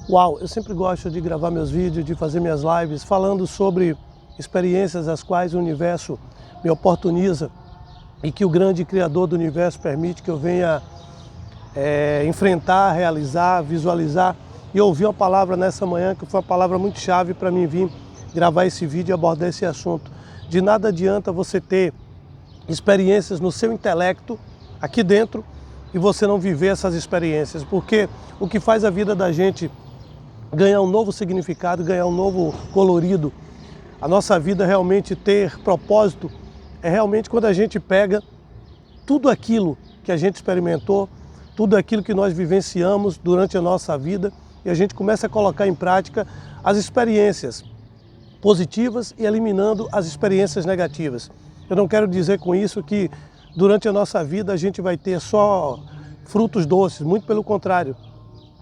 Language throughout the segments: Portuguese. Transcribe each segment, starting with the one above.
Uau, eu sempre gosto de gravar meus vídeos, de fazer minhas lives, falando sobre experiências as quais o universo me oportuniza e que o grande Criador do universo permite que eu venha enfrentar, realizar, visualizar. E eu ouvi uma palavra nessa manhã que foi uma palavra muito chave para mim vir gravar esse vídeo e abordar esse assunto. De nada adianta você ter experiências no seu intelecto, aqui dentro, e você não viver essas experiências, porque o que faz a vida da gente ganhar um novo significado, ganhar um novo colorido, a nossa vida realmente ter propósito, é realmente quando a gente pega tudo aquilo que a gente experimentou, tudo aquilo que nós vivenciamos durante a nossa vida e a gente começa a colocar em prática as experiências positivas e eliminando as experiências negativas. Eu não quero dizer com isso que durante a nossa vida a gente vai ter só frutos doces, muito pelo contrário.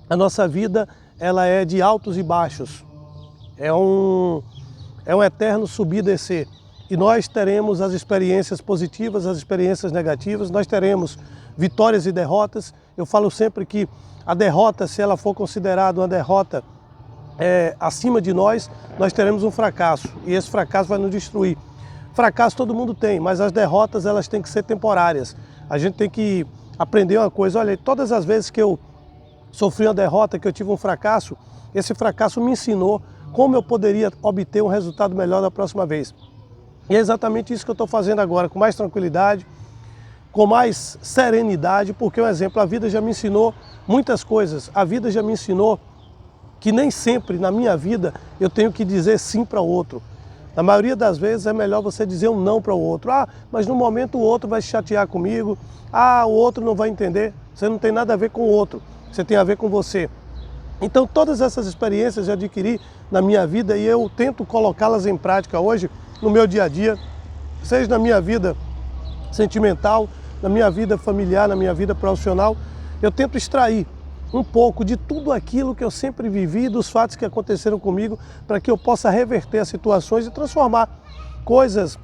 A nossa vida ela é de altos e baixos, é um eterno subir e descer. E nós teremos as experiências positivas, as experiências negativas, nós teremos vitórias e derrotas. Eu falo sempre que a derrota, se ela for considerada uma derrota acima de nós teremos um fracasso e esse fracasso vai nos destruir. Fracasso todo mundo tem, mas as derrotas elas têm que ser temporárias. A gente tem que aprender uma coisa, olha, todas as vezes que eu sofri uma derrota, que eu tive um fracasso, esse fracasso me ensinou como eu poderia obter um resultado melhor da próxima vez. E é exatamente isso que eu estou fazendo agora, com mais tranquilidade, com mais serenidade, porque, um exemplo, a vida já me ensinou muitas coisas. A vida já me ensinou que nem sempre na minha vida eu tenho que dizer sim para o outro. Na maioria das vezes é melhor você dizer um não para o outro. Ah, mas no momento o outro vai se chatear comigo. Ah, o outro não vai entender. Você não tem nada a ver com o outro. Você tem a ver com você. Então todas essas experiências eu adquiri na minha vida e eu tento colocá-las em prática hoje no meu dia a dia, seja na minha vida sentimental, na minha vida familiar, na minha vida profissional. Eu tento extrair um pouco de tudo aquilo que eu sempre vivi, dos fatos que aconteceram comigo, para que eu possa reverter as situações e transformar coisas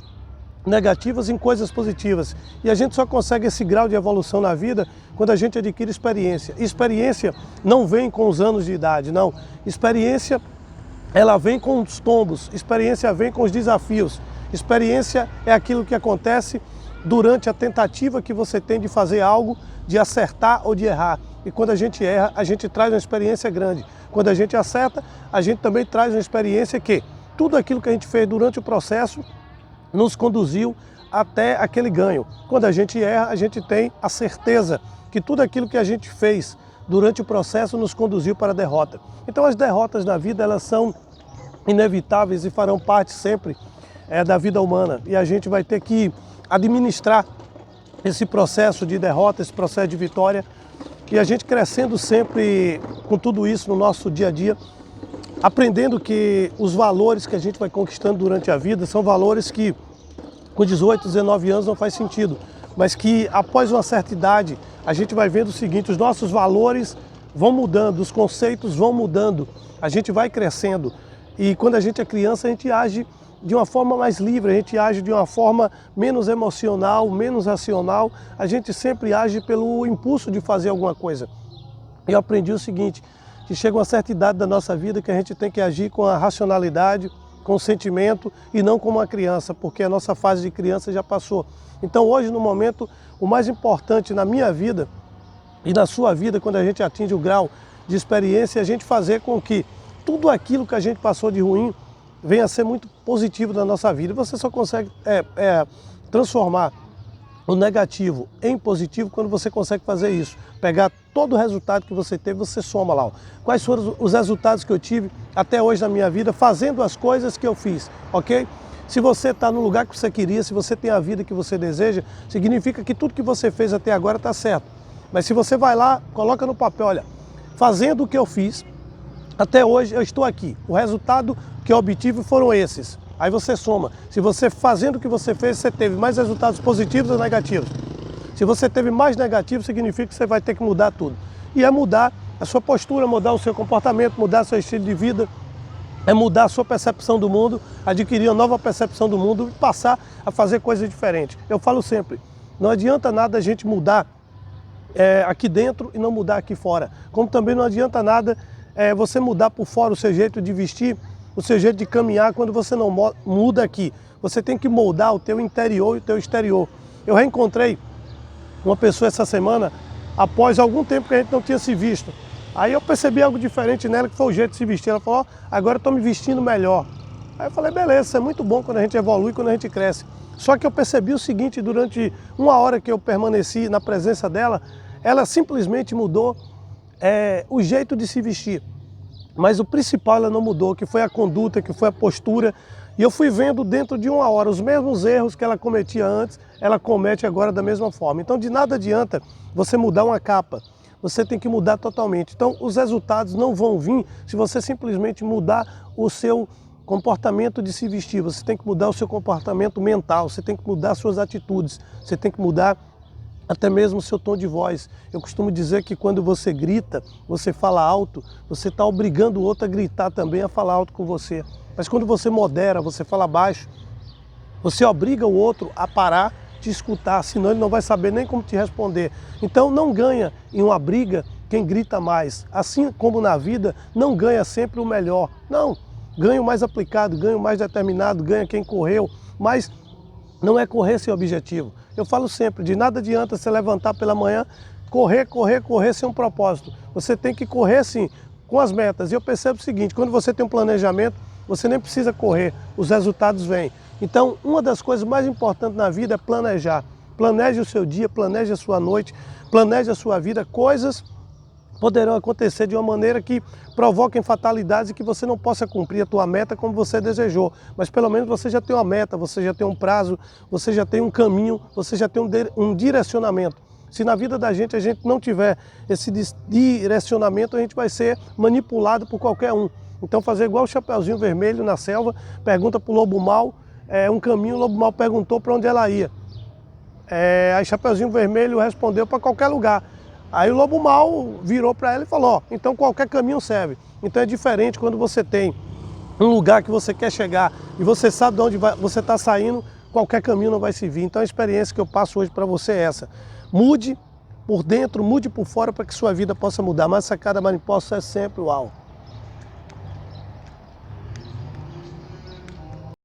negativas em coisas positivas. E a gente só consegue esse grau de evolução na vida quando a gente adquire experiência. Experiência não vem com os anos de idade, não. Experiência, ela vem com os tombos, experiência vem com os desafios. Experiência é aquilo que acontece durante a tentativa que você tem de fazer algo, de acertar ou de errar. E quando a gente erra, a gente traz uma experiência grande. Quando a gente acerta, a gente também traz uma experiência que tudo aquilo que a gente fez durante o processo nos conduziu até aquele ganho. Quando a gente erra, a gente tem a certeza que tudo aquilo que a gente fez durante o processo nos conduziu para a derrota. Então as derrotas na vida, elas são inevitáveis e farão parte sempre da vida humana. E a gente vai ter que administrar esse processo de derrota, esse processo de vitória, e a gente crescendo sempre com tudo isso no nosso dia a dia, aprendendo que os valores que a gente vai conquistando durante a vida são valores que com 18, 19 anos não faz sentido, mas que após uma certa idade a gente vai vendo o seguinte, os nossos valores vão mudando, os conceitos vão mudando, a gente vai crescendo e quando a gente é criança a gente age de uma forma mais livre, a gente age de uma forma menos emocional, menos racional, a gente sempre age pelo impulso de fazer alguma coisa. Eu aprendi o seguinte, que chega uma certa idade da nossa vida que a gente tem que agir com a racionalidade, com o sentimento e não como uma criança, porque a nossa fase de criança já passou. Então hoje, no momento, o mais importante na minha vida e na sua vida, quando a gente atinge o grau de experiência, é a gente fazer com que tudo aquilo que a gente passou de ruim venha a ser muito positivo na nossa vida. Você só consegue transformar o negativo em positivo quando você consegue fazer isso. Pegar todo o resultado que você teve, você soma lá. Quais foram os resultados que eu tive até hoje na minha vida, fazendo as coisas que eu fiz, ok? Se você está no lugar que você queria, se você tem a vida que você deseja, significa que tudo que você fez até agora está certo. Mas se você vai lá, coloca no papel, olha, fazendo o que eu fiz, até hoje eu estou aqui. O resultado que eu obtive foram esses. Aí você soma. Se você fazendo o que você fez, você teve mais resultados positivos ou negativos. Se você teve mais negativos, significa que você vai ter que mudar tudo. E é mudar a sua postura, mudar o seu comportamento, mudar seu estilo de vida, é mudar a sua percepção do mundo, adquirir uma nova percepção do mundo e passar a fazer coisas diferentes. Eu falo sempre, não adianta nada a gente mudar aqui dentro e não mudar aqui fora. Como também não adianta nada você mudar por fora o seu jeito de vestir, o seu jeito de caminhar, quando você não muda aqui. Você tem que moldar o teu interior e o teu exterior. Eu reencontrei uma pessoa essa semana, após algum tempo que a gente não tinha se visto. Aí eu percebi algo diferente nela, que foi o jeito de se vestir. Ela falou, agora eu estou me vestindo melhor. Aí eu falei, beleza, isso é muito bom quando a gente evolui, quando a gente cresce. Só que eu percebi o seguinte, durante uma hora que eu permaneci na presença dela, ela simplesmente mudou o jeito de se vestir. Mas o principal ela não mudou, que foi a conduta, que foi a postura. E eu fui vendo dentro de uma hora os mesmos erros que ela cometia antes, ela comete agora da mesma forma. Então de nada adianta você mudar uma capa, você tem que mudar totalmente. Então os resultados não vão vir se você simplesmente mudar o seu comportamento de se vestir. Você tem que mudar o seu comportamento mental, você tem que mudar suas atitudes, você tem que mudar até mesmo o seu tom de voz. Eu costumo dizer que quando você grita, você fala alto, você está obrigando o outro a gritar também, a falar alto com você. Mas quando você modera, você fala baixo, você obriga o outro a parar de escutar, senão ele não vai saber nem como te responder. Então não ganha em uma briga quem grita mais. Assim como na vida, não ganha sempre o melhor. Não, ganha o mais aplicado, ganha o mais determinado, ganha quem correu, mas não é correr sem objetivo. Eu falo sempre, de nada adianta você levantar pela manhã, correr sem um propósito. Você tem que correr sim, com as metas. E eu percebo o seguinte, quando você tem um planejamento, você nem precisa correr, os resultados vêm. Então, uma das coisas mais importantes na vida é planejar. Planeje o seu dia, planeje a sua noite, planeje a sua vida. Coisas poderão acontecer de uma maneira que provoquem fatalidades e que você não possa cumprir a tua meta como você desejou. Mas pelo menos você já tem uma meta, você já tem um prazo, você já tem um caminho, você já tem um direcionamento. Se na vida da gente a gente não tiver esse direcionamento, a gente vai ser manipulado por qualquer um. Então fazer igual o Chapeuzinho Vermelho na selva, pergunta para o lobo mau um caminho, o lobo mau perguntou para onde ela ia. Aí Chapeuzinho Vermelho respondeu para qualquer lugar. Aí o lobo mau virou para ela e falou, ó, então qualquer caminho serve. Então é diferente quando você tem um lugar que você quer chegar e você sabe de onde você está saindo, qualquer caminho não vai servir. Então a experiência que eu passo hoje para você é essa. Mude por dentro, mude por fora para que sua vida possa mudar. Mas a sacada mariposa é sempre uau.